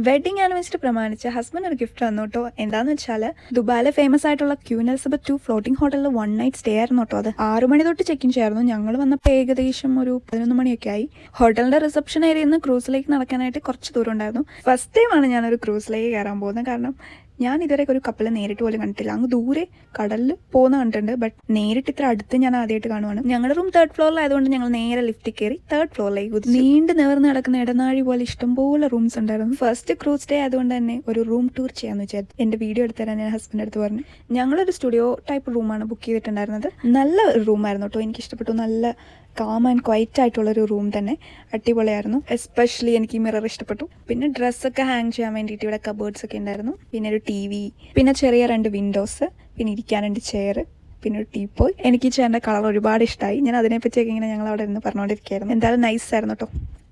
Wedding anniversary പ്രമാണിച്ച് husband ഒരു gift തന്നു കേട്ടോ. എന്താന്ന് വെച്ചാൽ ദുബായിലെ ഫേമസ് ആയിട്ടുള്ള ക്യൂൻ എലിസബത്ത് 2 ഫ്ലോട്ടിംഗ് ഹോട്ടലിൽ 1 നൈറ്റ് സ്റ്റേ ആയിരുന്നു കേട്ടോ. അത് 6 മണി തൊട്ട് ചെക്ക് ഇൻ ചെയ്യായിരുന്നു. ഞങ്ങൾ വന്നപ്പോൾ ഏകദേശം ഒരു 11 മണിയൊക്കെ ആയി. ഹോട്ടലിന്റെ റിസപ്ഷൻ ഏരിയയിൽ നിന്ന് ക്രൂസിലേക്ക് നടക്കാനായിട്ട് കുറച്ച് ദൂരം ഉണ്ടായിരുന്നു. ഫസ്റ്റ് ടൈമാണ് ഞാനൊരു ക്രൂസിലേക്ക് കയറാൻ പോകുന്നത്. കാരണം ഞാൻ ഇതുവരെ ഒരു കപ്പൽ നേരിട്ട് പോലും കണ്ടിട്ടില്ല. അങ്ങ് ദൂരെ കടലിൽ പോകുന്ന കണ്ടിട്ടുണ്ട്, ബട്ട് നേരിട്ട് ഇത്ര അടുത്ത് ഞാൻ ആദ്യമായിട്ട് കാണുവാണ്. ഞങ്ങളുടെ റൂം 3rd ഫ്ലോറിലായതുകൊണ്ട് ഞങ്ങൾ നേരെ ലിഫ്റ്റിൽ കയറി 3rd ഫ്ലോറിലേക്ക് കുതിച്ചു. നീണ്ടു നിവർന്ന് കിടക്കുന്ന ഇടനാഴി പോലെ ഇഷ്ടംപോലെ റൂംസ് ഉണ്ടായിരുന്നു. ഫസ്റ്റ് ക്രൂസ് ഡേ ആയതുകൊണ്ട് തന്നെ ഒരു റൂം ടൂർ ചെയ്യാന്ന് വിചാരിച്ചു. എന്റെ വീഡിയോ എടുത്തു തരാൻ ഞാൻ ഹസ്ബൻഡ് അടുത്ത് പറഞ്ഞു. ഞങ്ങളൊരു സ്റ്റുഡിയോ ടൈപ്പ് റൂമാണ് ബുക്ക് ചെയ്തിട്ടുണ്ടായിരുന്നത്. നല്ല റൂമായിരുന്നു കേട്ടോ, എനിക്ക് ഇഷ്ടപ്പെട്ടു. നല്ല കാം ആൻഡ് ക്വൈറ്റ് ആയിട്ടുള്ളൊരു റൂം തന്നെ, അടിപൊളിയായിരുന്നു. എസ്പെഷ്യലി എനിക്ക് ഈ മിറർ ഇഷ്ടപ്പെട്ടു. പിന്നെ ഡ്രസ്സൊക്കെ ഹാങ് ചെയ്യാൻ വേണ്ടിയിട്ട് ഇവിടെ കബേർഡ്സ് ഒക്കെ ഉണ്ടായിരുന്നു. പിന്നെ ഒരു TV, പിന്നെ ചെറിയ 2 വിൻഡോസ്, പിന്നെ ഇരിക്കാൻ 2 ചെയർ, പിന്നെ ഒരു ടീപ്പോയ്. എനിക്ക് ഈ ചെയറിൻ്റെ കളർ ഒരുപാട് ഇഷ്ടമായി. ഞാൻ അതിനെപ്പറ്റിയൊക്കെ ഇങ്ങനെ ഞങ്ങൾ അവിടെ ഇരുന്ന് പറഞ്ഞുകൊണ്ടിരിക്കുകയായിരുന്നു. എന്തായാലും നൈസ് ആയിരുന്നു കേട്ടോ.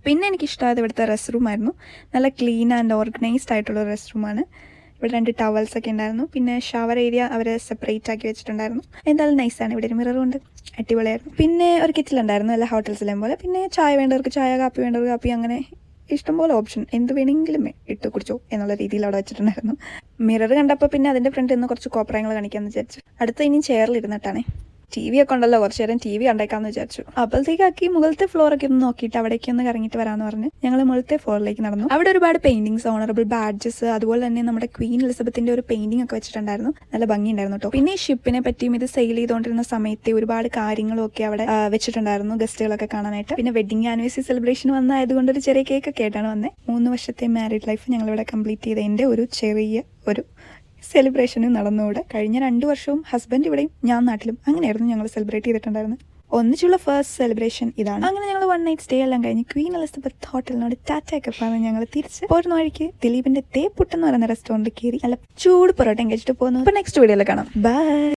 പിന്നെ എനിക്ക് ഇഷ്ടമായത് ഇവിടുത്തെ റെസ്റ്റ് റൂമായിരുന്നു. നല്ല ക്ലീൻ ആൻഡ് ഓർഗനൈസ്ഡ് ആയിട്ടുള്ള റെസ്റ്റ് റൂമാണ്. ഇവിടെ 2 ടവൽസ് ഒക്കെ ഉണ്ടായിരുന്നു. പിന്നെ ഷവർ ഏരിയ അവർ സെപ്പറേറ്റ് ആക്കി വെച്ചിട്ടുണ്ടായിരുന്നു. എന്തായാലും നൈസാണ്. ഇവിടെ ഒരു മിററും ഉണ്ട്, അടിപൊളിയായിരുന്നു. പിന്നെ ഒരു കിച്ചലുണ്ടായിരുന്നു, എല്ലാ ഹോട്ടൽസിലെയും പോലെ. പിന്നെ ചായ വേണ്ടവർക്ക് ചായ, കാപ്പി വേണ്ടവർക്ക് കാപ്പി, അങ്ങനെ ഇഷ്ടംപോലെ ഓപ്ഷൻ, എന്ത് വേണമെങ്കിലും ഇട്ട് കുടിച്ചോ എന്നുള്ള രീതിയിൽ അവിടെ വെച്ചിട്ടുണ്ടായിരുന്നു. മിറർ കണ്ടപ്പോൾ പിന്നെ അതിൻ്റെ ഫ്രണ്ടിൽ നിന്ന് കുറച്ച് കോപ്രായങ്ങൾ കാണിക്കാമെന്ന് വിചാരിച്ചു. അടുത്ത ഇനി ചെയറിൽ ഇരുന്നിട്ടാണ്. TV ഒക്കെ ഉണ്ടല്ലോ, കുറച്ച് നേരം TV കണ്ടേക്കാന്ന് വിചാരിച്ചു. അപ്പോഴത്തേക്കാക്കി മുകളിലത്തെ ഫ്ലോറൊക്കെ ഒന്ന് നോക്കിയിട്ട് അവിടേക്ക് ഒന്ന് കറങ്ങിയിട്ട് വരാമെന്ന് പറഞ്ഞ് ഞങ്ങൾ മുകളിലത്തെ ഫ്ലോറിലേക്ക് നടന്നു. അവിടെ ഒരുപാട് പെയിന്റിങ്സ്, ഓണറബിൾ ബാഡ്ജസ്, അതുപോലെ തന്നെ നമ്മുടെ ക്വീൻ എലിസബത്തിന്റെ ഒരു പെയിന്റിംഗ് ഒക്കെ വെച്ചിട്ടുണ്ടായിരുന്നു. നല്ല ഭംഗിയുണ്ടായിരുന്നു കേട്ടോ. പിന്നെ ഈ ഷിപ്പിനെ പറ്റിയും ഇത് സെയിൽ ചെയ്തുകൊണ്ടിരുന്ന സമയത്ത് ഒരുപാട് കാര്യങ്ങളും ഒക്കെ അവിടെ വെച്ചിട്ടുണ്ടായിരുന്നു ഗസ്റ്റുകളൊക്കെ കാണാനായിട്ട്. പിന്നെ വെഡിങ് ആനിവേഴ്സറി സെലിബ്രേഷൻ വന്നായതുകൊണ്ട് ഒരു ചെറിയ കേക്ക് ഒക്കെ ആയിട്ടാണ് വന്നത്. 3 വർഷത്തെ മാരീഡ് ലൈഫ് ഞങ്ങളിവിടെ കംപ്ലീറ്റ് ചെയ്തതിന്റെ ഒരു ചെറിയ ഒരു സെലിബ്രേഷനും നടന്നുകൂടെ. കഴിഞ്ഞ 2 വർഷവും ഹസ്ബൻഡ് ഇവിടെയും ഞാൻ നാട്ടിലും അങ്ങനെയായിരുന്നു ഞങ്ങൾ സെലിബ്രേറ്റ് ചെയ്തിട്ടുണ്ടായിരുന്നത്. ഒന്നിച്ചുള്ള ഫസ്റ്റ് സെലിബ്രേഷൻ ഇതാണ്. അങ്ങനെ ഞങ്ങൾ 1 നൈറ്റ് സ്റ്റേ എല്ലാം കഴിഞ്ഞ് ക്വീൻ എലിസബത്ത് ഹോട്ടലിനോട് ടാറ്റയൊക്കെ പറഞ്ഞ് ഞങ്ങൾ തിരിച്ച് പോരുന്ന വഴിക്ക് ദിലീപിന്റെ തേപ്പുട്ടെന്ന് പറയുന്ന റെസ്റ്റോറൻറ്റിൽ കയറി നല്ല ചൂട് പൊറോട്ടയും കഴിച്ചിട്ട് പോകുന്നു. അപ്പോൾ നെക്സ്റ്റ് വീഡിയോയിൽ കാണാം. ബൈ.